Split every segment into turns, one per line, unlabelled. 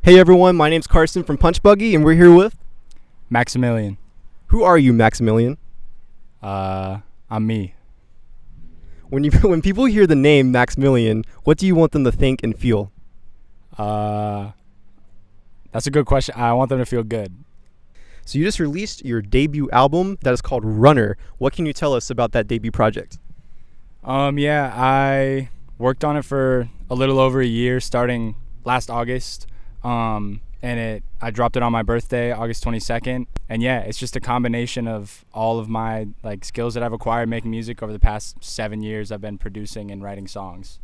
Hey everyone, my name's Carson from Punch Buggy, and we're here with...
Maximilian.
Who are you, Maximilian?
I'm me.
When people hear the name Maximilian, what do you want them to think and feel?
That's a good question. I want them to feel good.
So you just released your debut album that is called Runner. What can you tell us about that debut project?
Yeah, I worked on it for a little over a year, starting last August. I dropped it on my birthday, August 22nd. And yeah, it's just a combination of all of my skills that I've acquired making music over the past 7 years. I've been producing and writing songs.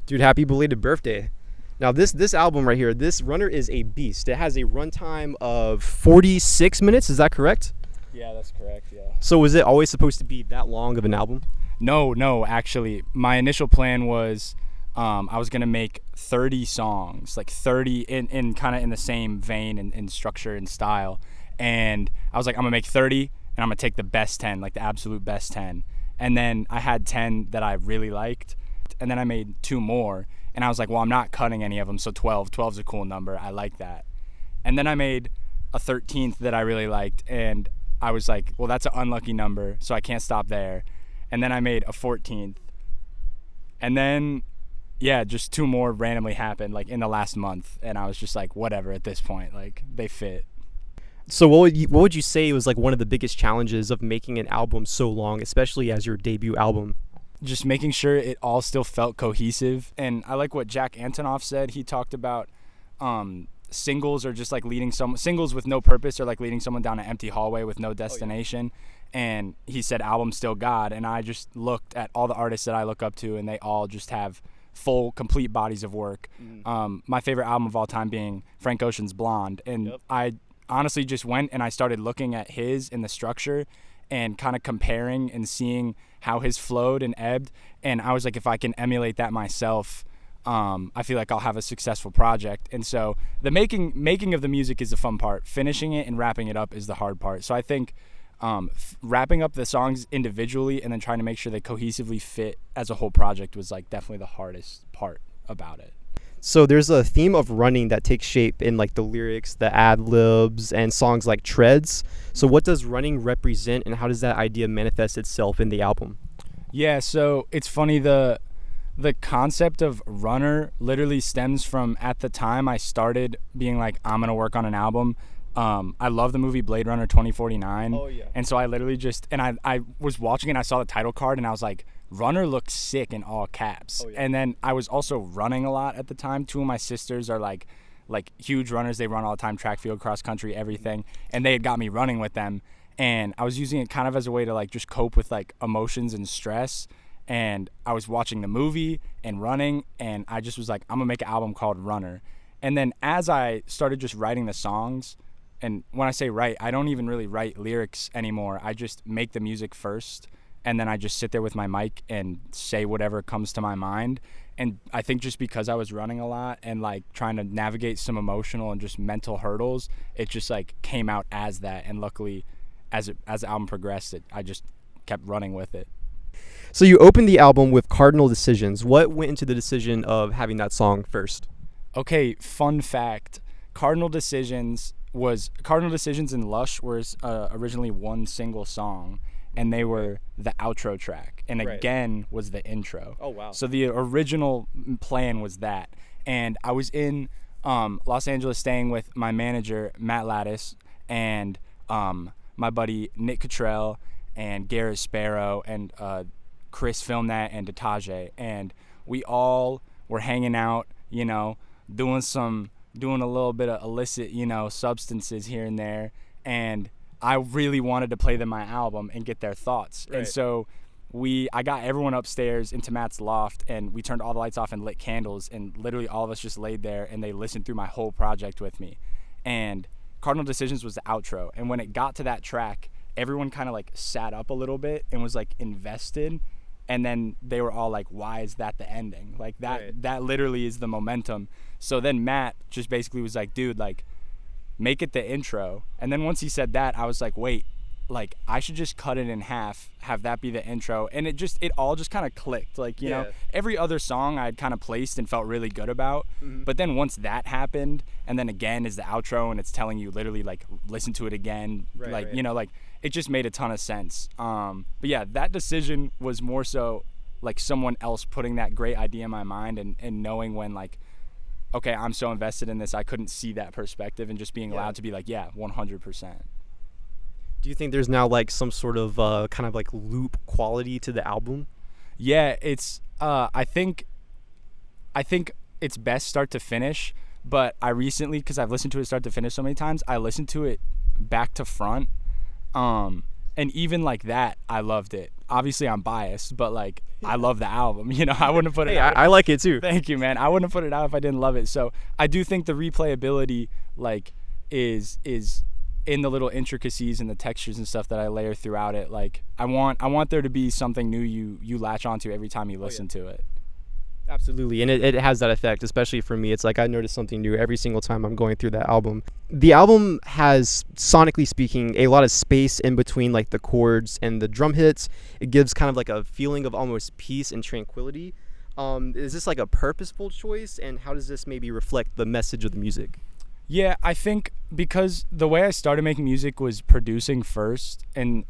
Dude, happy belated birthday. Now this album right here, this Runner is a beast. It has a runtime of 46 minutes, is that correct?
Yeah, that's correct, yeah.
So was it always supposed to be that long of an album?
No, actually. My initial plan was I was going to make 30 songs, 30 in kind of in the same vein and structure and style. And I was like, I'm going to make 30 and I'm going to take the best 10, the absolute best 10. And then I had 10 that I really liked. And then I made 2 more. And I was like, well, I'm not cutting any of them, so 12. 12's a cool number. I like that. And then I made a 13th that I really liked. And I was like, well, that's an unlucky number, so I can't stop there. And then I made a 14th. And then... yeah, just 2 more randomly happened in the last month, and I was just like, whatever at this point, they fit.
So what would you say was one of the biggest challenges of making an album so long, especially as your debut album?
Just making sure it all still felt cohesive. And I like what Jack Antonoff said. He talked about singles are just singles with no purpose are like leading someone down an empty hallway with no destination. Oh, yeah. And he said album's still God. And I just looked at all the artists that I look up to, and they all just have full, complete bodies of work. My favorite album of all time being Frank Ocean's Blonde. And yep. I honestly just went and I started looking at his in the structure and kind of comparing and seeing how his flowed and ebbed. And I was like, if I can emulate that myself, I feel like I'll have a successful project. And so the making of the music is the fun part. Finishing it and wrapping it up is the hard part. So I think wrapping up the songs individually and then trying to make sure they cohesively fit as a whole project was definitely the hardest part about it.
So there's a theme of running that takes shape in the lyrics, the ad-libs, and songs like Treads. So what does running represent, and how does that idea manifest itself in the album?
Yeah, so it's funny, the concept of runner literally stems from at the time I started being I'm going to work on an album. I love the movie Blade Runner 2049.
Oh, yeah.
And so I literally I was watching it and I saw the title card and I was like, Runner looks sick in all caps. Oh, yeah. And then I was also running a lot at the time. 2 of my sisters are like huge runners. They run all the time, track, field, cross country, everything. And they had got me running with them. And I was using it kind of as a way to just cope with emotions and stress. And I was watching the movie and running, and I just was like, I'm gonna make an album called Runner. And then as I started just writing the songs, and when I say write, I don't even really write lyrics anymore. I just make the music first, and then I just sit there with my mic and say whatever comes to my mind. And I think just because I was running a lot and trying to navigate some emotional and just mental hurdles, it just came out as that. And luckily, as the album progressed, I just kept running with it.
So you opened the album with Cardinal Decisions. What went into the decision of having that song first?
Okay, fun fact. Cardinal Decisions and Lush were originally one single song, and they were the outro track, and again was the intro. Oh, wow. So the original plan was that. And I was in Los Angeles staying with my manager, Matt Lattis, and my buddy Nick Cottrell and Garrett Sparrow and Chris filmed that and Detage, and we all were hanging out, doing a little bit of illicit, substances here and there, and I really wanted to play them my album and get their thoughts. Right. And so I got everyone upstairs into Matt's loft, and we turned all the lights off and lit candles, and literally all of us just laid there and they listened through my whole project with me. And Cardinal Decisions was the outro, and when it got to that track, everyone kind of sat up a little bit and was invested. And then they were all like, why is that the ending? That literally is the momentum. So then Matt just basically was like, dude, make it the intro. And then once he said that, I was like, wait, like I should just cut it in half, have that be the intro, and it all just kind of clicked. Like, you know, every other song I'd kind of placed and felt really good about, but then once that happened, and then again is the outro, and it's telling you literally like listen to it again, you know, like it just made a ton of sense. But yeah, that decision was more so like someone else putting that great idea in my mind, and knowing when like, okay, I'm so invested in this, I couldn't see that perspective, and just being allowed to be like, 100%.
Do you think there's now like some sort of kind of like loop quality to the album?
Yeah, it's I think it's best start to finish, but I recently, because I've listened to it start to finish so many times, I listened to it back to front, and even like that, I loved it. Obviously I'm biased, but like I love the album, you know. I wouldn't have put it out.
I like it too.
Thank you, man. I wouldn't have put it out if I didn't love it. So I do think the replayability like is in the little intricacies and the textures and stuff that I layer throughout it. Like I want there to be something new you latch onto every time you listen to it.
Absolutely, and it has that effect, especially for me. It's like I notice something new every single time I'm going through that album. The album has, sonically speaking, a lot of space in between like the chords and the drum hits. It gives kind of like a feeling of almost peace and tranquility. Is this like a purposeful choice, and how does this maybe reflect the message of the music?
Yeah, I think because the way I started making music was producing first, and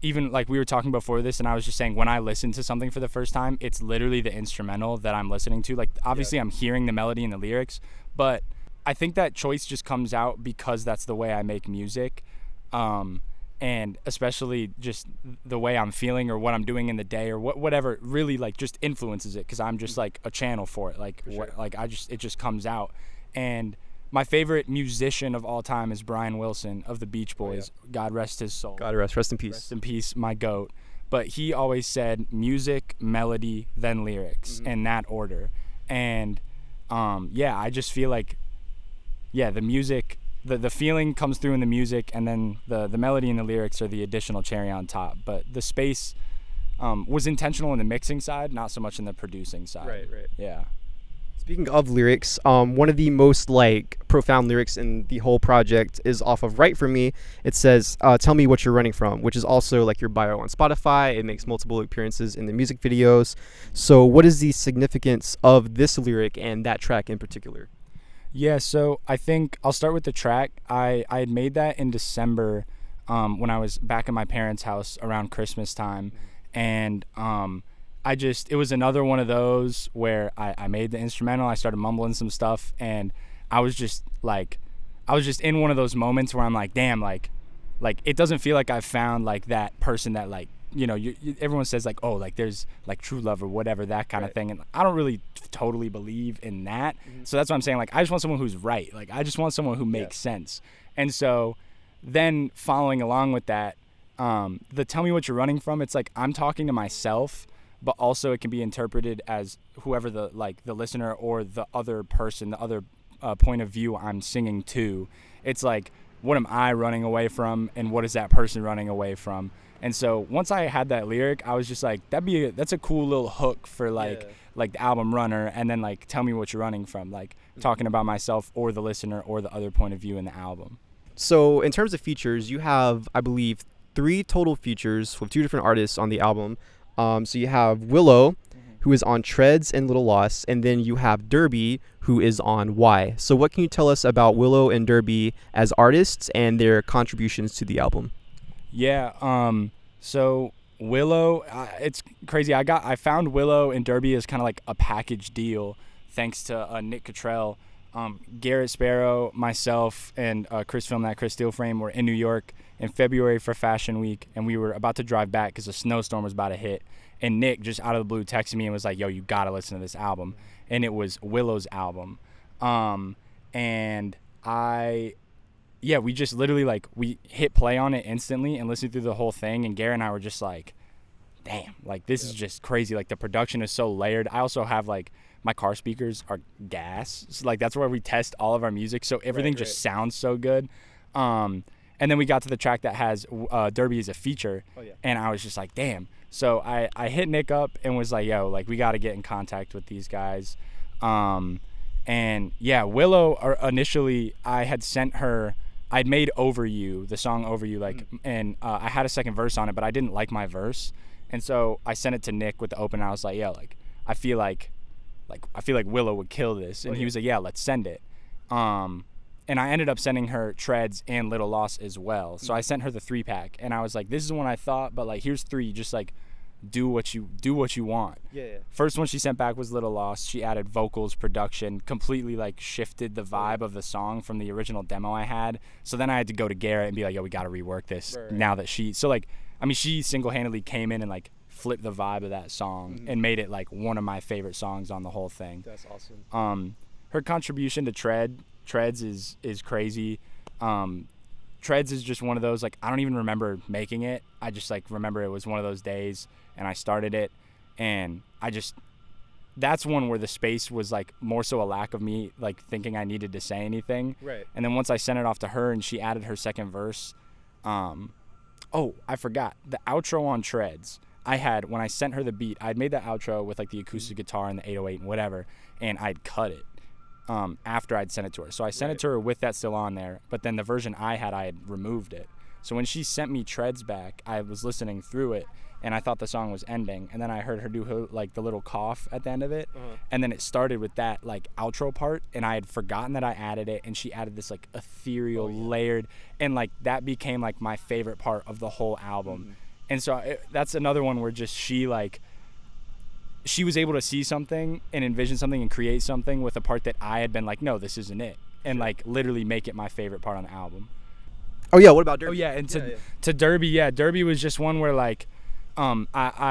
even like we were talking before this, and I was just saying when I listen to something for the first time, it's literally the instrumental that I'm listening to. Like obviously I'm hearing the melody and the lyrics, but I think that choice just comes out because that's the way I make music, and especially just the way I'm feeling or what I'm doing in the day or whatever really like just influences it, because I'm just like a channel for it. Like it just comes out. And my favorite musician of all time is Brian Wilson of the Beach Boys. God rest his soul.
God rest in peace.
Rest in peace, my goat. But he always said music, melody, then lyrics, in that order. And I just feel like, the music, the feeling comes through in the music, and then the melody and the lyrics are the additional cherry on top. But the space was intentional in the mixing side, not so much in the producing side.
Right.
Yeah.
Speaking of lyrics, one of the most like profound lyrics in the whole project is off of Right For Me. It says, tell me what you're running from, which is also like your bio on Spotify. It makes multiple appearances in the music videos. So what is the significance of this lyric and that track in particular?
Yeah, so I think I'll start with the track. I had made that in December when I was back at my parents' house around Christmas time. And it was another one of those where I made the instrumental, I started mumbling some stuff, and I was just in one of those moments where I'm like, damn, like it doesn't feel like I've found like that person that like, you know, everyone says like, oh, like there's like true love or whatever, that kind of thing. And I don't really totally believe in that. So that's what I'm saying. Like, I just want someone who's right. Like, I just want someone who makes sense. And so then following along with that, the tell me what you're running from, it's like I'm talking to myself, but also it can be interpreted as whoever the listener or the other person, the other point of view I'm singing to. It's like, what am I running away from, and what is that person running away from? And so once I had that lyric, I was just like, that's a cool little hook for like the album Runner, and then like tell me what you're running from, like talking about myself or the listener or the other point of view in the album.
So in terms of features, you have, I believe, 3 total features with 2 different artists on the album. So you have Willow, who is on Treads and Little Loss, and then you have Derby, who is on Why. So what can you tell us about Willow and Derby as artists and their contributions to the album?
Yeah, so Willow, it's crazy. I found Willow and Derby as kind of like a package deal, thanks to Nick Cottrell. Garrett Sparrow, myself, and Chris Steelframe were in New York in February for Fashion Week, and we were about to drive back because a snowstorm was about to hit. And Nick, just out of the blue, texted me and was like, yo, you got to listen to this album. And it was Willow's album. We just literally, we hit play on it instantly and listened through the whole thing. And Garrett and I were just like, damn, this is just crazy. Like, the production is so layered. I also have, my car speakers are gas. So, that's where we test all of our music. So everything just sounds so good. And then we got to the track that has Derby as a feature. And I was just like, damn. So I hit Nick up and was like, yo, we got to get in contact with these guys. Willow, initially I had sent her, I'd made Over You, the song Over You, like, and I had a second verse on it, but I didn't like my verse. And so I sent it to Nick with the open. I was like, yo, like, I feel like Willow would kill this. And he was like, yeah, let's send it. And I ended up sending her Treads and Little Loss as well. So I sent her the 3-pack, and I was like, this is one I thought, but like, here's 3, just like do what you want.
Yeah.
First one she sent back was Little Loss. She added vocals, production, completely like shifted the vibe of the song from the original demo I had. So then I had to go to Garrett and be like, yo, we got to rework this now that she single-handedly came in and like flipped the vibe of that song and made it like one of my favorite songs on the whole thing.
That's awesome.
Her contribution to Treads is crazy. Treads is just one of those, like, I don't even remember making it. I just like remember it was one of those days and I started it, and that's one where the space was like more so a lack of me like thinking I needed to say anything.
Right.
And then once I sent it off to her and she added her second verse, I forgot the outro on Treads. When I sent her the beat, I'd made that outro with like the acoustic guitar and the 808 and whatever, and I'd cut it after I'd sent it to her. So I sent it to her with that still on there, but then the version I had removed it. So when she sent me Treads back, I was listening through it, and I thought the song was ending, and then I heard her do her, like, the little cough at the end of it, and then it started with that like outro part, and I had forgotten that I added it, and she added this like ethereal layered, and like that became like my favorite part of the whole album. And so that's another one where just she was able to see something and envision something and create something with a part that I had been like, no, this isn't it, and like literally make it my favorite part on the album.
Oh yeah, what about Derby?
Oh yeah, and to Derby, Derby was just one where like it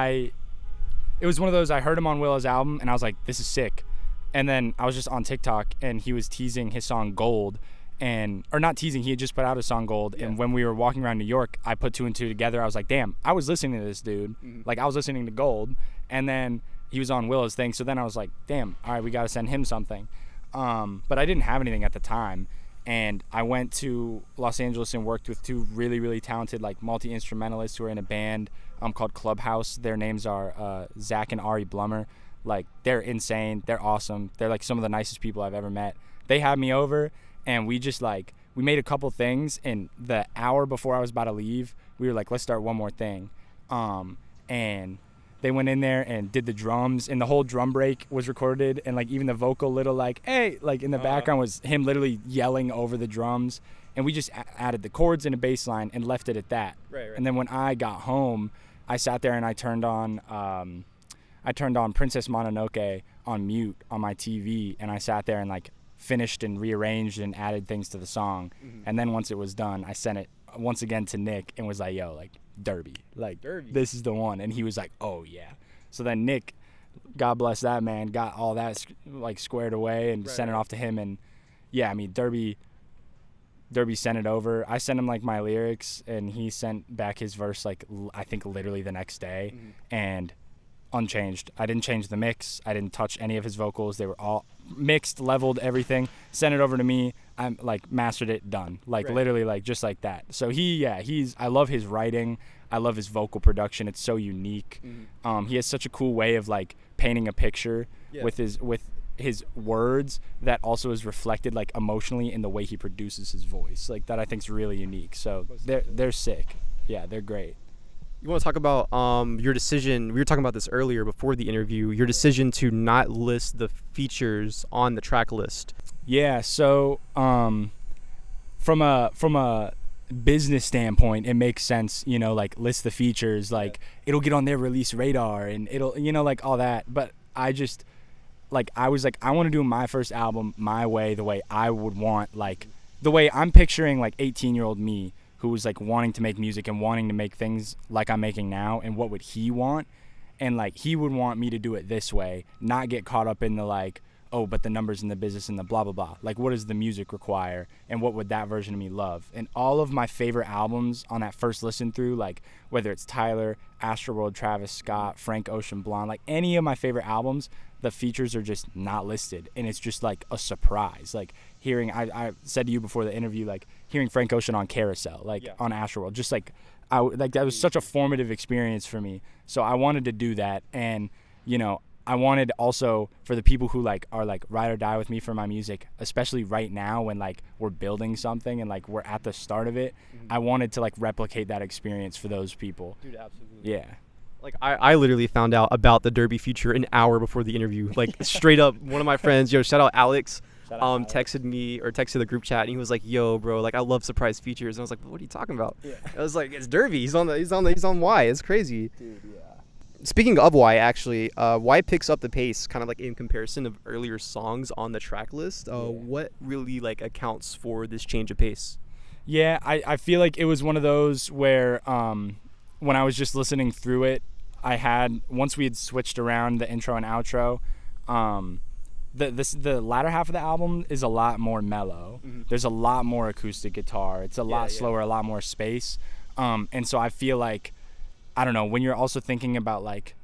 was one of those, I heard him on Willow's album and I was like, this is sick. And then I was just on TikTok and he was teasing his song Gold, or not teasing, he had just put out a song Gold, and when we were walking around New York, I put 2 and 2 together. I was like, damn, I was listening to this dude. Like, I was listening to Gold, and then he was on Willow's thing, so then I was like, damn, all right, we got to send him something. But I didn't have anything at the time, and I went to Los Angeles and worked with 2 really, really talented like multi-instrumentalists who are in a band called Clubhouse. Their names are Zach and Ari Blummer. Like, they're insane. They're awesome. They're like some of the nicest people I've ever met. They had me over, and we just like, we made a couple things, and the hour before I was about to leave, we were like, let's start one more thing. And they went in there and did the drums, and the whole drum break was recorded, and like even the vocal little like, hey, like in the background was him literally yelling over the drums, and we just added the chords and a bass line and left it at that.
Right.
And then when I got home, I sat there and I turned on Princess Mononoke on mute on my TV, and I sat there and like finished and rearranged and added things to the song. And then once it was done, I sent it once again to Nick and was like, yo, like, Derby, like, this is the one. And he was like, oh yeah. So then Nick, God bless that man, got all that like squared away and sent it off to him. And yeah, I mean, Derby sent it over. I sent him like my lyrics, and he sent back his verse like I think literally the next day, and unchanged. I didn't change the mix. I didn't touch any of his vocals. They were all mixed, leveled, everything. Sent it over to me. I'm like mastered it, done. Like literally like just like that. So I love his writing. I love his vocal production. It's so unique. He has such a cool way of like painting a picture with his words that also is reflected like emotionally in the way he produces his voice. Like that I think is really unique. So they're sick. Yeah, they're great.
You want to talk about your decision? We were talking about this earlier before the interview. Your decision to not list the features on the track list.
Yeah. So from a business standpoint, it makes sense. You know, like list the features. Like it'll get on their release radar, and it'll like all that. But I just I was like, I want to do my first album my way, the way I would want, like the way I'm picturing like 18-year-old me, who was like wanting to make music and wanting to make things like I'm making now, and what would he want? And like he would want me to do it this way, not get caught up in the like, oh, but the numbers in the business and the blah, blah, blah. Like, what does the music require, and what would that version of me love? And all of my favorite albums on that first listen through, like whether it's Tyler, Astroworld, Travis Scott, Frank Ocean, Blonde, like any of my favorite albums, the features are just not listed, and it's just like a surprise. Like hearing, I said to you before the interview, like hearing Frank Ocean on Carousel, like on Astroworld, just like that was such a formative experience for me. So I wanted to do that, and you know, I wanted also for the people who like are like ride or die with me for my music, especially right now when like we're building something and like we're at the start of it, I wanted to like replicate that experience for those people.
Dude, absolutely.
Yeah.
Like I literally found out about the Derby feature an hour before the interview. Like straight up, one of my friends, shout out Alex, texted me or texted the group chat, and he was like, "Yo, bro, like I love surprise features." And I was like, "What are you talking about?" Yeah. I was like, "It's Derby. He's on Y. It's crazy."
Dude, yeah.
Speaking of Y, actually, Y picks up the pace, kind of like in comparison of earlier songs on the track list. What really like accounts for this change of pace?
Yeah, I feel like it was one of those where when I was just listening through it, once we had switched around the intro and outro, the latter half of the album is a lot more mellow. There's a lot more acoustic guitar. It's a lot slower, a lot more space. And so I feel like, I don't know, when you're also thinking about like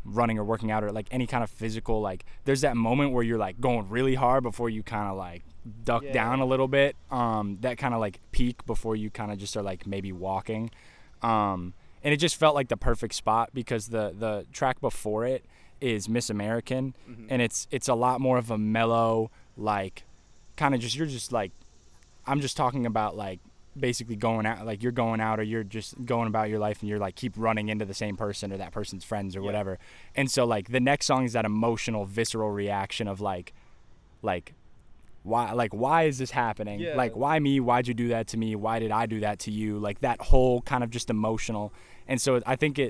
running or working out or like any kind of physical, like there's that moment where you're like going really hard before you kind of like duck down a little bit, that kind of like peak before you kind of just are like maybe walking. And it just felt like the perfect spot because the track before it is Miss American, and it's a lot more of a mellow, like kind of just, you're just like, I'm just talking about like basically going out, like you're going out or you're just going about your life and you're like keep running into the same person or that person's friends or whatever. And so like the next song is that emotional, visceral reaction of like why is this happening? Like, why me? Why'd you do that to me? Why did I do that to you? Like that whole kind of just emotional. And so I think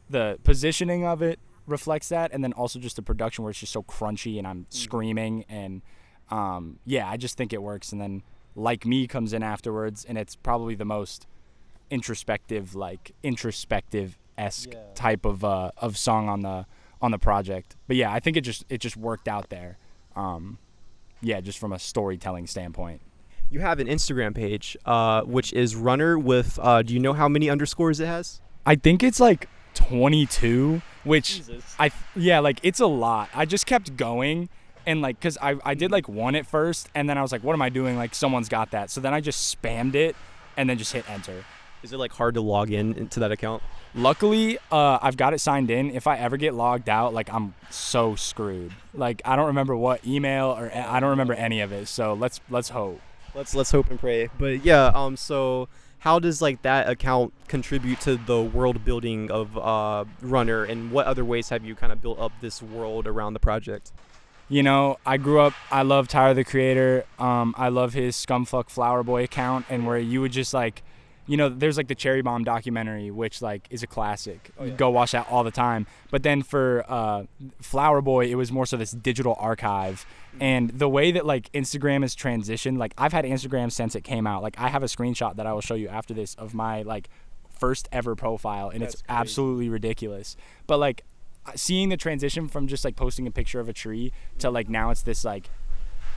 the positioning of it reflects that, and then also just the production where it's just so crunchy and I'm screaming, and I just think it works. And then Like Me comes in afterwards, and it's probably the most introspective esque type of song on the project. But yeah, I think it just worked out there. Just from a storytelling standpoint.
You have an Instagram page, which is Runner with, do you know how many underscores it has?
I think it's like 22, which
Jesus.
Like it's a lot. I just kept going, and like, cause I did like one at first, and then I was like, what am I doing? Like someone's got that. So then I just spammed it and then just hit enter.
Is it like hard to log in into that account?
Luckily, I've got it signed in. If I ever get logged out, like I'm so screwed. Like I don't remember what email or I don't remember any of it. So let's hope.
Let's hope and pray. But yeah, so how does like that account contribute to the world building of Runner, and what other ways have you kind of built up this world around the project?
You know, I grew up, I love Tyler the Creator. I love his Scumfuck Flower Boy account, and where you would just like, you know, there's like the Cherry Bomb documentary, which like is a classic. You go watch that all the time. But then for Flower Boy, it was more so this digital archive. And the way that like Instagram has transitioned, like I've had Instagram since it came out. Like I have a screenshot that I will show you after this of my like first ever profile, and it's absolutely ridiculous. But like seeing the transition from just like posting a picture of a tree to like now it's this like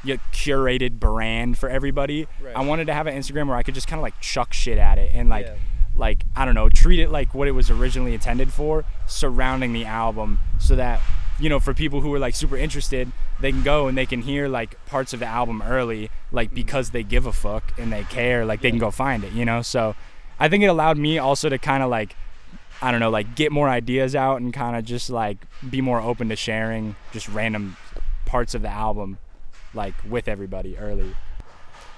curated brand for everybody. Right. I wanted to have an Instagram where I could just kind of like chuck shit at it and like I don't know, treat it like what it was originally intended for, surrounding the album, so that, you know, for people who are like super interested, they can go and they can hear like parts of the album early, like because they give a fuck and they care, like they can go find it, you know. So I think it allowed me also to kind of like, I don't know, like get more ideas out and kind of just like be more open to sharing just random parts of the album like with everybody early.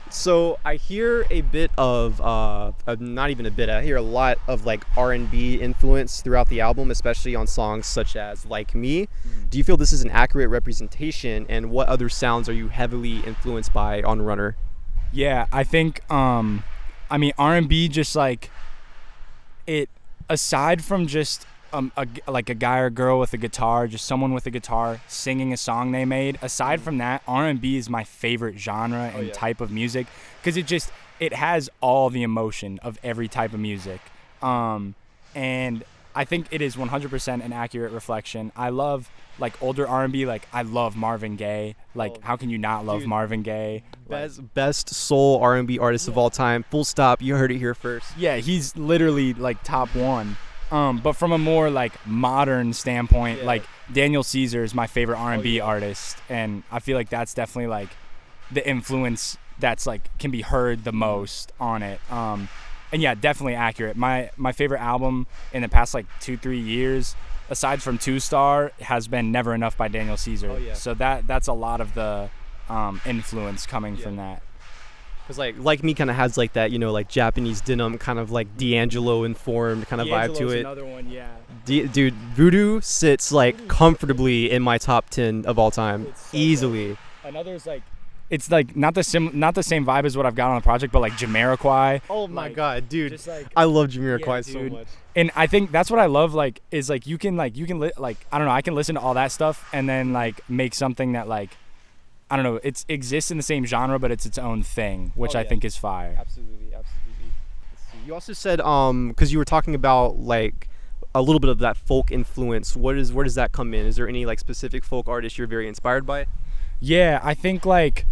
So I hear a bit of not even a bit, I hear a lot of like R&B influence throughout the album, especially on songs such as Like Me. Do you feel this is an accurate representation, and what other sounds are you heavily influenced by on Runner?
Yeah, I think I mean R&B, just like it, aside from just like a guy or girl with a guitar, just someone with a guitar singing a song they made, aside from that, R&B is my favorite genre and type of music, because it has all the emotion of every type of music, and I think it is 100% an accurate reflection. I love like older R&B, like I love Marvin Gaye. Like how can you not love Marvin Gaye?
Best soul R&B artist of all time, full stop. You heard it here first.
Yeah, he's literally like top one. But from a more like modern standpoint, like Daniel Caesar is my favorite R&B artist, and I feel like that's definitely like the influence that's like can be heard the most on it. And yeah, definitely accurate. My favorite album in the past like 2-3 years aside from Two Star, has been Never Enough by Daniel Caesar.
Oh, yeah.
So that's a lot of the influence coming from that.
Because like me kind of has like that, like Japanese denim kind of like D'Angelo informed kind of vibe to it.
Another one, yeah.
Dude, Voodoo sits like comfortably in my top 10 of all time,
So
easily.
Good. Another is like, it's like not the same vibe as what I've got on the project, but like Jamiroquai.
Oh my god, dude!
Just like,
I love Jamiroquai so much.
And I think that's what I love. Like, is like you can I don't know. I can listen to all that stuff and then like make something that like, I don't know. It exists in the same genre, but it's its own thing, which I think is fire.
Absolutely. Let's see. You also said because you were talking about like a little bit of that folk influence. Where does that come in? Is there any like specific folk artist you're very inspired by?
Yeah, I think like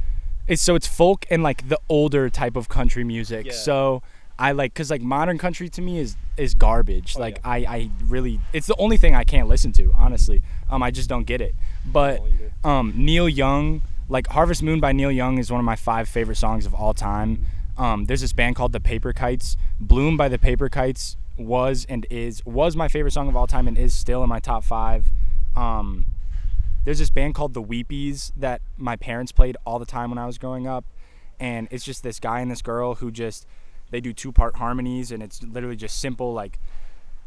it's folk and like the older type of country music.
Yeah.
So I like, cause like modern country to me is garbage. I really, it's the only thing I can't listen to, honestly. I just don't get it. But Neil Young, like Harvest Moon by Neil Young is one of my 5 favorite songs of all time. There's this band called the Paper Kites. Bloom by the Paper Kites was my favorite song of all time and is still in my top 5. There's this band called the Weepies that my parents played all the time when I was growing up, and it's just this guy and this girl who they do 2-part harmonies, and it's literally just simple like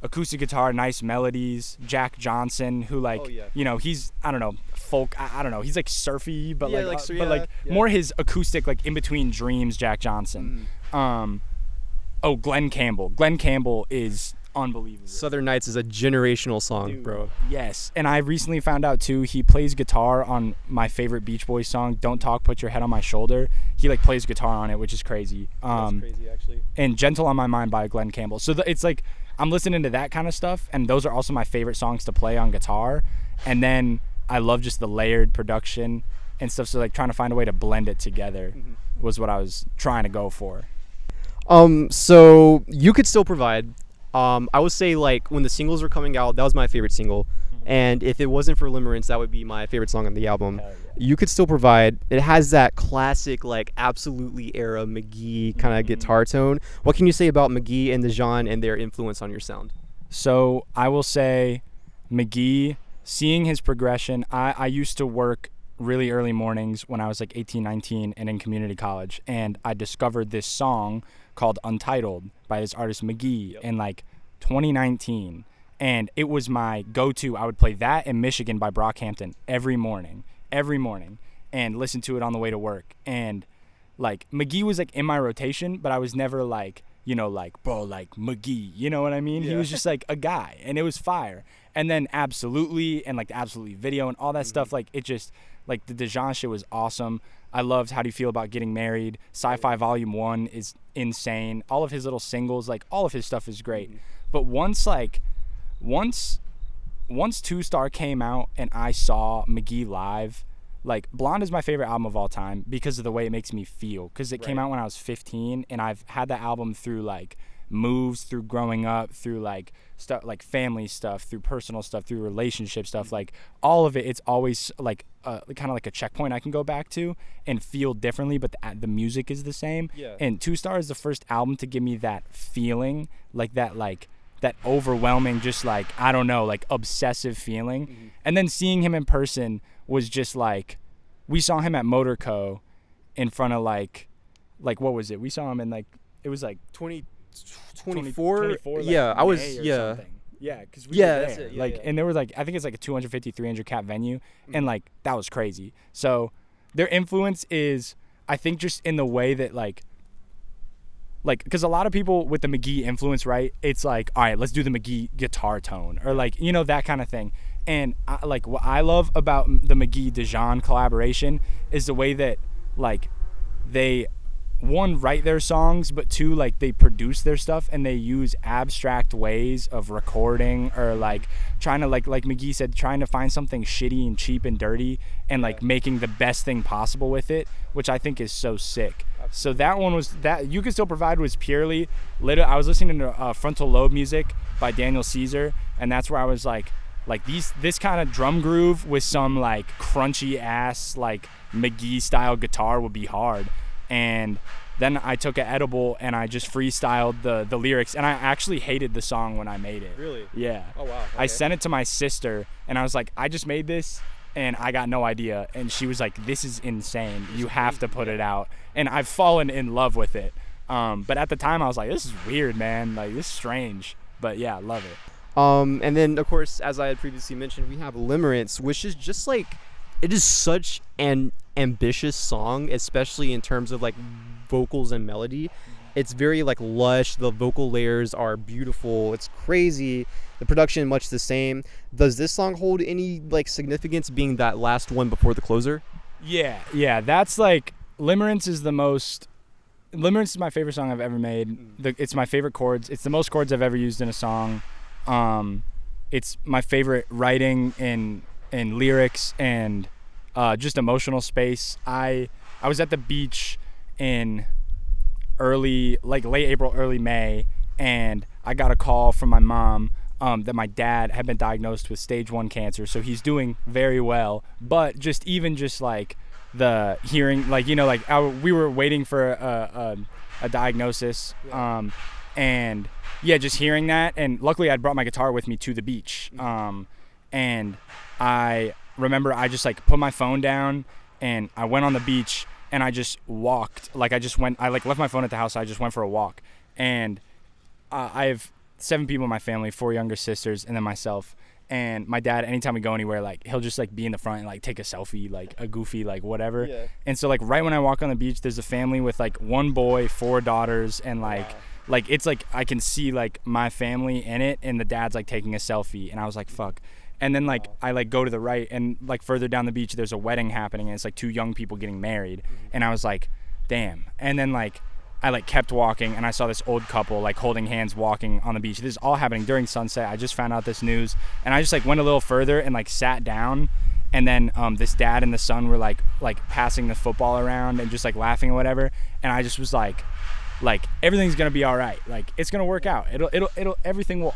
acoustic guitar, nice melodies. Jack Johnson, who he's, I don't know, folk, I don't know, he's like surfy, but more his acoustic, like In Between Dreams, Jack Johnson. Glenn Campbell. Glenn Campbell is unbelievable.
Southern Nights is a generational song,
dude,
bro.
Yes, and I recently found out too, he plays guitar on my favorite Beach Boys song, Don't Talk, Put Your Head on My Shoulder. He like plays guitar on it, which is crazy.
That's crazy, actually.
And Gentle on My Mind by Glenn Campbell. So it's like I'm listening to that kind of stuff, and those are also my favorite songs to play on guitar. And then I love just the layered production and stuff, so like trying to find a way to blend it together was what I was trying to go for.
So you could still provide. I would say like when the singles were coming out, that was my favorite single. And if it wasn't for Limerence, that would be my favorite song on the album.
Yeah.
You Could Still Provide. It has that classic, like absolutely era McGee kind of guitar tone. What can you say about McGee and the genre and their influence on your sound?
So I will say McGee, seeing his progression, I used to work really early mornings when I was like 18, 19 and in community college. And I discovered this song called Untitled by this artist McGee in like 2019. And it was my go-to. I would play that and Michigan by Brockhampton every morning, and listen to it on the way to work. And like McGee was like in my rotation, but I was never like, bro, like McGee, you know what I mean? Yeah. He was just like a guy, and it was fire. And then Absolutely and like the Absolutely video and all that stuff, like it just, like the Dijon shit was awesome. I loved How Do You Feel About Getting Married. Sci-Fi Volume 1 is insane. All of his little singles, like all of his stuff is great. But once Two Star came out and I saw McGee live, like Blonde is my favorite album of all time because of the way it makes me feel. Because it came out when I was 15, and I've had that album through like moves, through growing up, through like stuff like family stuff, through personal stuff, through relationship stuff, like all of it. It's always like kind of like a checkpoint I can go back to and feel differently, but the music is the same. Yeah. And Two Star is the first album to give me that feeling, like that overwhelming, just like, I don't know, like obsessive feeling. And then seeing him in person was just like, we saw him at Motorco in front of like what was it? We saw him in like, it was like
24. Like
yeah,
I was,
yeah.
something.
Yeah, because we were there.
That's it. Yeah,
like, and there was like, I think it's like a 250, 300 cap venue, and like that was crazy. So their influence is, I think, just in the way that like, because a lot of people with the McGee influence, right? It's like, all right, let's do the McGee guitar tone, or like, that kind of thing. And like what I love about the McGee Dijon collaboration is the way that like they, one, write their songs, but two, like they produce their stuff, and they use abstract ways of recording, or like trying to like McGee said, trying to find something shitty and cheap and dirty and like making the best thing possible with it, which I think is so sick. So that one was, that You Could Still Provide was purely I was listening to Frontal Lobe music by Daniel Caesar, and that's where I was like this kind of drum groove with some like crunchy ass like McGee style guitar would be hard. And then I took an edible and I just freestyled the lyrics, and I actually hated the song when I made it.
Really?
Yeah.
Oh wow. Okay.
I sent it to my sister and I was like, I just made this and I got no idea. And she was like, this is insane. You have to put it out. And I've fallen in love with it. But at the time I was like, this is weird, man. Like, this is strange. But yeah, I love it.
And then, of course, as I had previously mentioned, we have Limerence, which is just like, it is such an ambitious song, especially in terms of like vocals and melody. It's very like lush. The vocal layers are beautiful. It's crazy. The production much the same. Does this song hold any like significance, being that last one before the closer?
Yeah. That's like, Limerence is my favorite song I've ever made. It's my favorite chords. It's the most chords I've ever used in a song. It's my favorite writing and lyrics and just emotional space. I was at the beach in late April, early May, and I got a call from my mom that my dad had been diagnosed with stage 1 cancer. So he's doing very well, but just like the hearing, like, you know, like we were waiting for a diagnosis. And yeah, just hearing that, and luckily I'd brought my guitar with me to the beach. And I remember I just like put my phone down and I went on the beach and I just walked. Like I left my phone at the house. I just went for a walk. And I have 7 people in my family, 4 younger sisters, and then myself. And my dad, anytime we go anywhere, like he'll just like be in the front and like take a selfie, like a goofy, like whatever. Yeah. And so like right when I walk on the beach, there's a family with like 1 boy, 4 daughters, and like, wow. Like it's like I can see like my family in it, and the dad's like taking a selfie, and I was like, fuck. And then like I like go to the right, and like further down the beach there's a wedding happening, and it's like 2 young people getting married. And I was like, damn. And then like I like kept walking, and I saw this old couple like holding hands walking on the beach. This is all happening during sunset. I just found out this news, and I just like went a little further and like sat down. And then this dad and the son were like passing the football around and just like laughing or whatever. And I just was like everything's gonna be all right. Like it's gonna work out. It'll everything will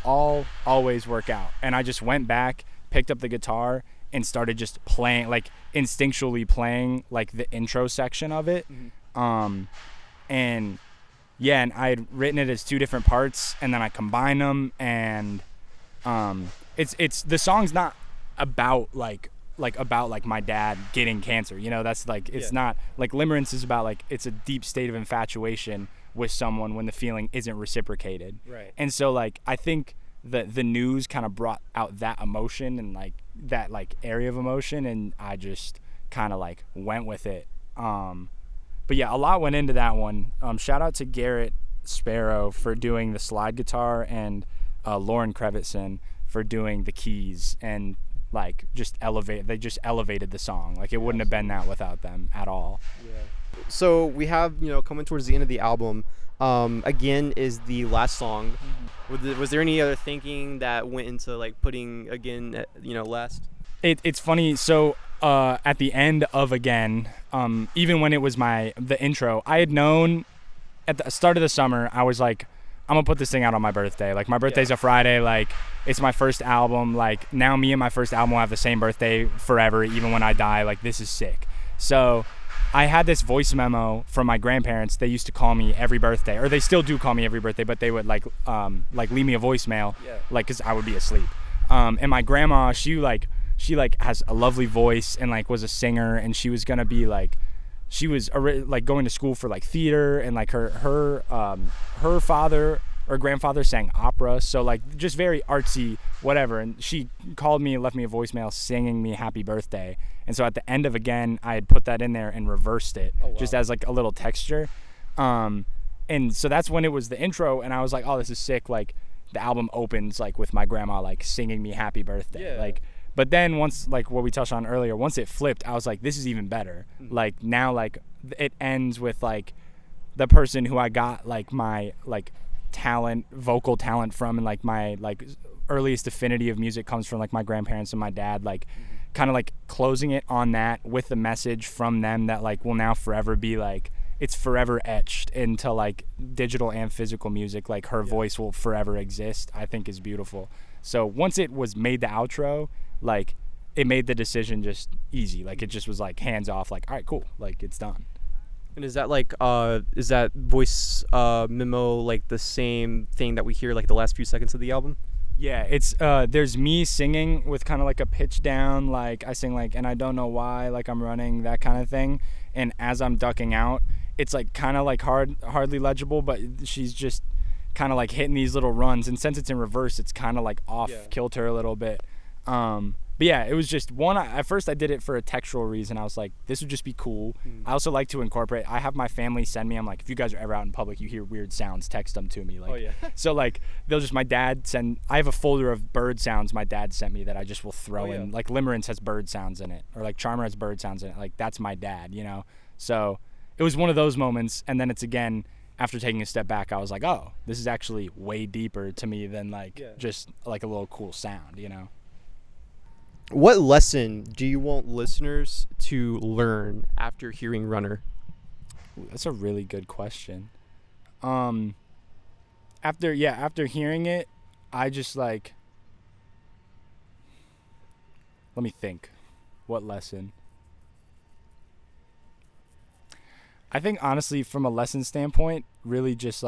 always work out. And I just went back, picked up the guitar, and started just playing, like instinctually playing like the intro section of it. And yeah, and I had written it as 2 different parts, and then I combined them, and it's the song's not about like my dad getting cancer, you know. That's like, it's not like Limerence is about like, it's a deep state of infatuation with someone when the feeling isn't reciprocated. Right. And so like I think the news kind of brought out that emotion and like that like area of emotion, and I just kind of like went with it. But yeah, a lot went into that one. Shout out to Garrett Sparrow for doing the slide guitar, and Lauren Krevitson for doing the keys, and like they just elevated the song. Like it wouldn't have been that without them at all. Yeah.
So we have, you know, coming towards the end of the album, Again is the last song. Was there any other thinking that went into like putting Again, last?
It's funny. So at the end of Again, even when it was the intro, I had known at the start of the summer, I was like, I'm gonna put this thing out on my birthday. Like my birthday's a Friday. Like it's my first album. Like now me and my first album will have the same birthday forever, even when I die. Like this is sick. So I had this voice memo from my grandparents. They used to call me every birthday, or they still do call me every birthday, but they would like leave me a voicemail, like, cause I would be asleep. And my grandma, she has a lovely voice and like was a singer, and she was gonna be like, she was like going to school for like theater, and like her father or grandfather sang opera, so like just very artsy, whatever. And she called me and left me a voicemail singing me happy birthday. And so at the end of Again, I had put that in there and reversed it, just as like a little texture. And so that's when it was the intro, and I was like, oh, this is sick. Like the album opens like with my grandma like singing me happy birthday. Like, but then once, like what we touched on earlier, once it flipped, I was like, this is even better. Like now, like it ends with like the person who I got like my like vocal talent from, and like my like earliest affinity of music comes from like my grandparents and my dad, like kind of like closing it on that with the message from them that like will now forever be like, it's forever etched into like digital and physical music. Like her voice will forever exist, I think is beautiful. So once it was made the outro, like it made the decision just easy. Like it just was like hands off, like, all right, cool, like it's done.
And is that like is that voice memo like the same thing that we hear like the last few seconds of the album?
Yeah, it's there's me singing with kind of like a pitch down, like I sing like, and I don't know why, like I'm running, that kind of thing. And as I'm ducking out, it's like kind of like hardly legible, but she's just kind of like hitting these little runs, and since it's in reverse, it's kind of like off kilter a little bit. But yeah, it was just one. At first, I did it for a textual reason. I was like, this would just be cool. I also like to incorporate. I have my family send me. I'm like, if you guys are ever out in public, you hear weird sounds, text them to me. Like, so like they'll just my dad send. I have a folder of bird sounds my dad sent me that I just will throw in. Like Limerence has bird sounds in it, or like Charmer has bird sounds in it. Like that's my dad, you know. So it was one of those moments, and then it's again. After taking a step back, I was like, oh, this is actually way deeper to me than like just like a little cool sound, you know.
What lesson do you want listeners to learn after hearing Runner?
Ooh, that's a really good question. After hearing it, I just like, let me think. What lesson? I think honestly, from a lesson standpoint, really just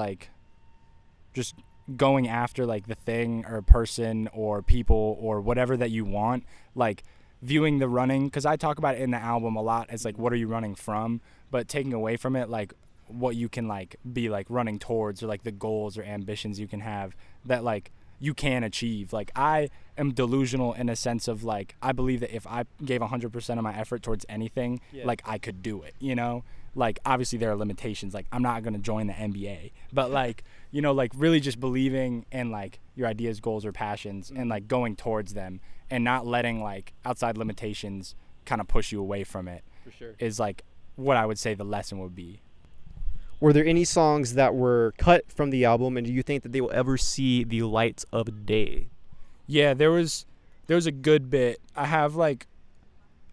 going after like the thing or person or people or whatever that you want, like viewing the running, because I talk about it in the album a lot as like what are you running from, but taking away from it like what you can like be like running towards, or like the goals or ambitions you can have that like you can achieve. Like I am delusional in a sense of like I believe that if I gave 100% of my effort towards anything, like I could do it, you know. Like obviously there are limitations, like I'm not going to join the NBA, but like, you know, like really just believing in like your ideas, goals, or passions, and like going towards them and not letting like outside limitations kind of push you away from it. For sure. Is like what I would say the lesson would be.
Were there any songs that were cut from the album, and do you think that they will ever see the light of day?
Yeah, there was a good bit. I have like,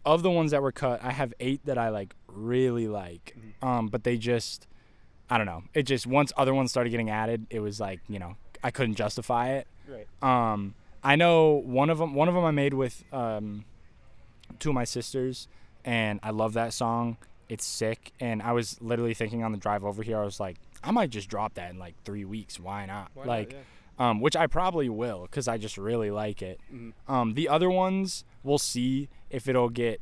of the ones that were cut, I have 8 that I like really like. But they just, I don't know. It just, once other ones started getting added, it was like, you know, I couldn't justify it. Right. I know one of them I made with 2 of my sisters, and I love that song. It's sick. And I was literally thinking on the drive over here, I was like, I might just drop that in like 3 weeks. Why not? Which I probably will, because I just really like it. The other ones, we'll see if it'll get.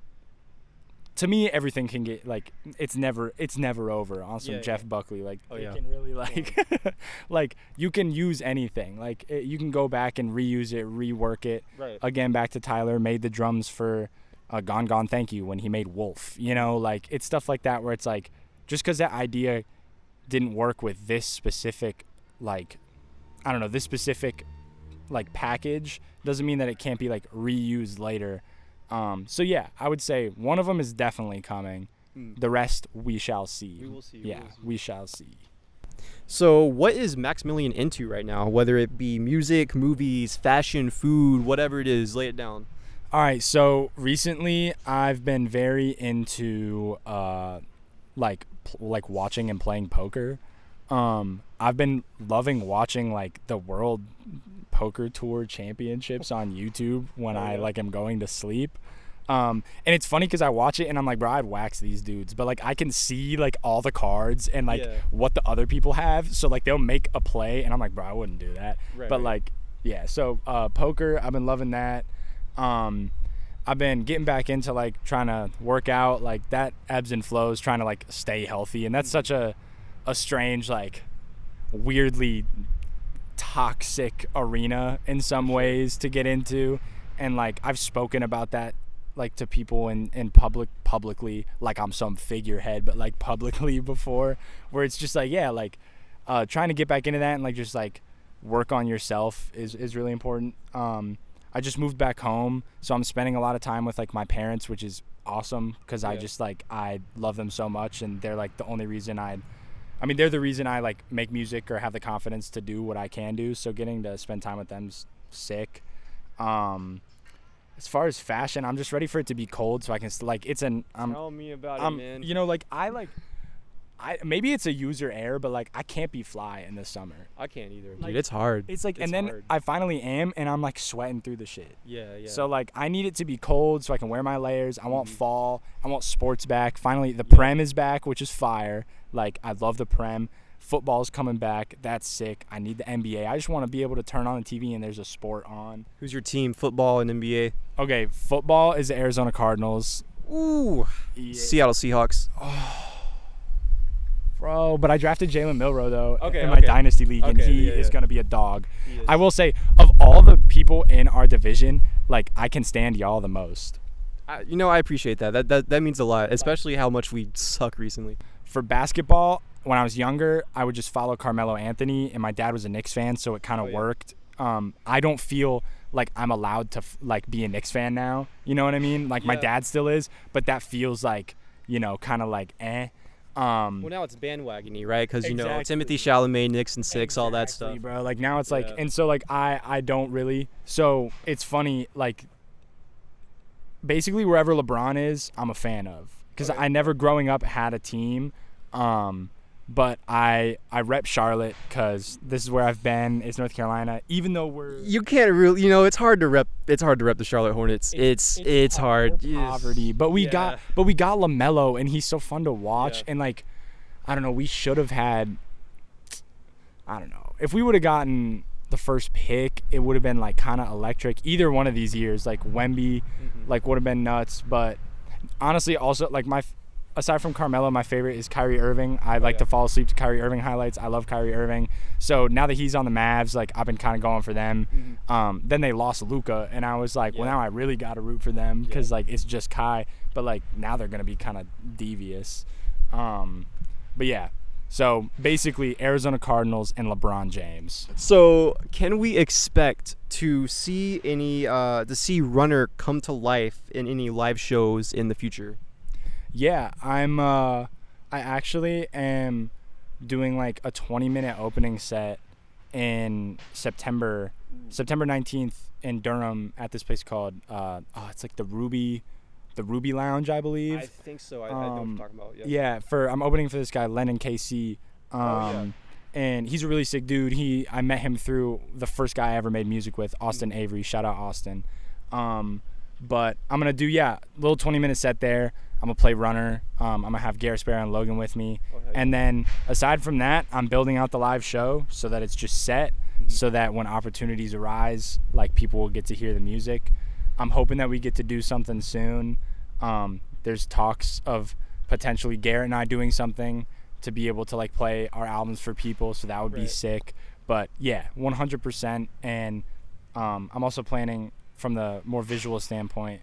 To me, everything can get like it's never over on some Jeff Buckley. Like it can really like like you can use anything. Like you can go back and reuse it, rework it. Right. Again, back to Tyler made the drums for Gone Gone Thank You when he made Wolf. You know, like it's stuff like that where it's like just because that idea didn't work with this specific like. I don't know, this specific like package doesn't mean that it can't be like reused later. So yeah, I would say one of them is definitely coming. The rest we shall see. We will see. We shall see.
So what is Maximilian into right now? Whether it be music, movies, fashion, food, whatever it is, lay it down.
All right, so recently I've been very into like watching and playing poker. I've been loving watching like the World Poker Tour Championships on YouTube when I like am going to sleep. And it's funny because I watch it and I'm like, bro, I'd wax these dudes, but like I can see like all the cards and like what the other people have. So like they'll make a play and I'm like, bro, I wouldn't do that. But like, yeah. So poker, I've been loving that. I've been getting back into like trying to work out, like that ebbs and flows, trying to like stay healthy, and that's such a strange, like weirdly toxic arena in some ways to get into. And like I've spoken about that like to people in publicly, like I'm some figurehead, but like publicly before, where it's just like, yeah, like trying to get back into that and like just like work on yourself is really important. I just moved back home, so I'm spending a lot of time with like my parents, which is awesome because I just like I love them so much, and they're like the only reason they're the reason I like make music or have the confidence to do what I can do. So getting to spend time with them's sick. As far as fashion, I'm just ready for it to be cold so I can like it's an
tell me about it, man.
You know, like maybe it's a user error, but like I can't be fly in the summer.
I can't either, dude.
Like,
It's hard.
It's like, and then
hard.
I finally am, and I'm like sweating through the shit.
Yeah.
So like I need it to be cold so I can wear my layers. I want fall. I want sports back. Finally, the Prem is back, which is fire. Like I love the Prem. Football's coming back. That's sick. I need the NBA. I just want to be able to turn on the TV and there's a sport on.
Who's your team, football and NBA?
Okay, football is the Arizona Cardinals.
Ooh. Yeah. Seattle Seahawks.
Bro, but I drafted Jalen Milroe, though, in my
okay.
Dynasty League, and he
yeah,
is going to be a dog.
He is.
I will say, of all the people in our division, like, I can stand y'all the most.
I appreciate that. That means a lot, especially how much we suck recently.
For basketball, when I was younger, I would just follow Carmelo Anthony, and my dad was a Knicks fan, so it kind of worked. I don't feel like I'm allowed to, be a Knicks fan now. You know what I mean? Like, my dad still is, but that feels like, kind of like, eh.
Well, now it's bandwagony, right? Because
Exactly.
Timothy Chalamet, Knicks and Six, all that stuff.
Bro. Like now it's like, and so like I don't really. So it's funny, like basically wherever LeBron is, I'm a fan of, because I never growing up had a team, but I rep Charlotte because this is where I've been. It's North Carolina, even though
you can't really, it's hard to rep. It's hard to rep the Charlotte Hornets. It's hard.
Poverty, but we got LaMelo, and he's so fun to watch. And like, I don't know, we should have had. I don't know, if we would have gotten the first pick, it would have been like kind of electric. Either one of these years, like Wemby, like would have been nuts. But honestly, also like aside from Carmelo, my favorite is Kyrie Irving. I like to fall asleep to Kyrie Irving highlights. I love Kyrie Irving. So now that he's on the Mavs, like I've been kind of going for them. Then they lost Luka, and I was like, well, now I really got to root for them because like it's just Kai. But like now they're gonna be kind of devious. But yeah. So basically, Arizona Cardinals and LeBron James.
So can we expect to see Runner come to life in any live shows in the future?
Yeah, I actually am doing like a 20-minute opening set in September 19th in Durham at this place called it's like the Ruby Lounge, I believe.
I think so. I know what you're talking about.
Yeah, I'm opening for this guy Lennon KC. And he's a really sick dude. I met him through the first guy I ever made music with, Austin Avery. Shout out Austin. But I'm gonna do a little 20-minute set there. I'm gonna play Runner. I'm gonna have Garrett Sparrow and Logan with me. And then aside from that, I'm building out the live show so that it's just set, so that when opportunities arise, like people will get to hear the music. I'm hoping that we get to do something soon. There's talks of potentially Garrett and I doing something to be able to like play our albums for people, so that would be sick. But yeah, 100%. And I'm also planning from the more visual standpoint.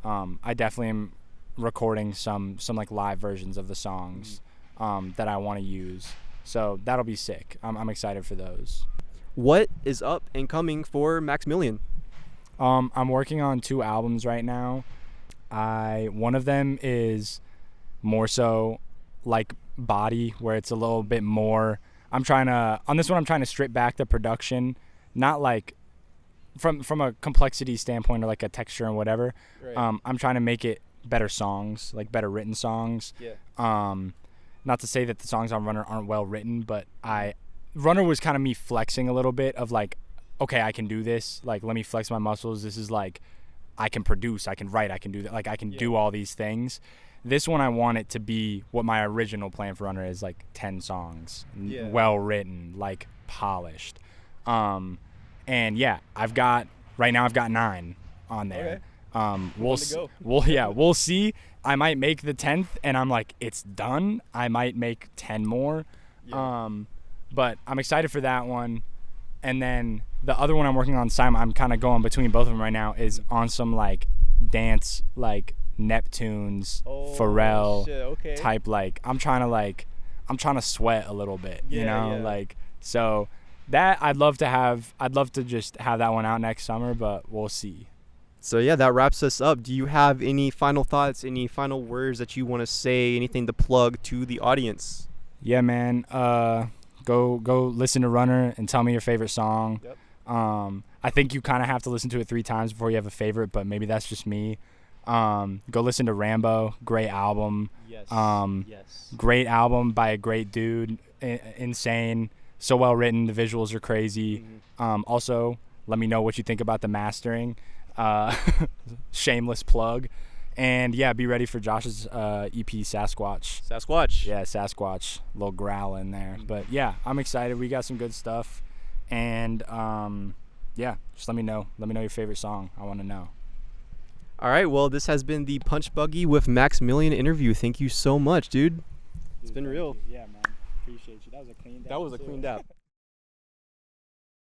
I definitely am recording some like live versions of the songs that I want to use, so that'll be sick. I'm excited for those.
What is up and coming for Maximilian?
I'm working on 2 albums right now. One of them is more so like Body, where it's a little bit more. On this one I'm trying to strip back the production, not like from a complexity standpoint or like a texture and whatever. I'm trying to make it better songs, like better written songs. Not to say that the songs on Runner aren't well written, but Runner was kind of me flexing a little bit of like, okay, I can do this. Like, let me flex my muscles. This is like, I can produce, I can write, I can do that. Like, I can do all these things. This one, I want it to be what my original plan for Runner is, like 10 songs, well written, like polished. And yeah, right now I've got 9 on there. We'll see. I might make the 10th, and I'm like, it's done. I might make 10 more. But I'm excited for that one. And then the other one I'm working on, Simon, I'm kind of going between both of them right now, is on some like dance, like Neptunes, Pharrell type. Like I'm trying to sweat a little bit, you know. Like, so that I'd love to just have that one out next summer, but we'll see.
So yeah, that wraps us up. Do you have any final thoughts, any final words that you want to say, anything to plug to the audience?
Yeah, man. Go listen to Runner and tell me your favorite song. I think you kind of have to listen to it 3 times before you have a favorite, but maybe that's just me. Go listen to Rambo. Great album.
Yes. Yes.
Great album by a great dude. Insane. So well written. The visuals are crazy. Also, let me know what you think about the mastering. Shameless plug. And yeah, be ready for Josh's EP Sasquatch.
Sasquatch.
Yeah, Sasquatch. Little growl in there. But yeah, I'm excited. We got some good stuff. And yeah, just let me know. Let me know your favorite song. I want to know.
All right, well, this has been the Punch Buggy with Maximilian Interview. Thank you so much, dude. It's been real.
Yeah, man. Appreciate you. That was a clean
That was a clean dap.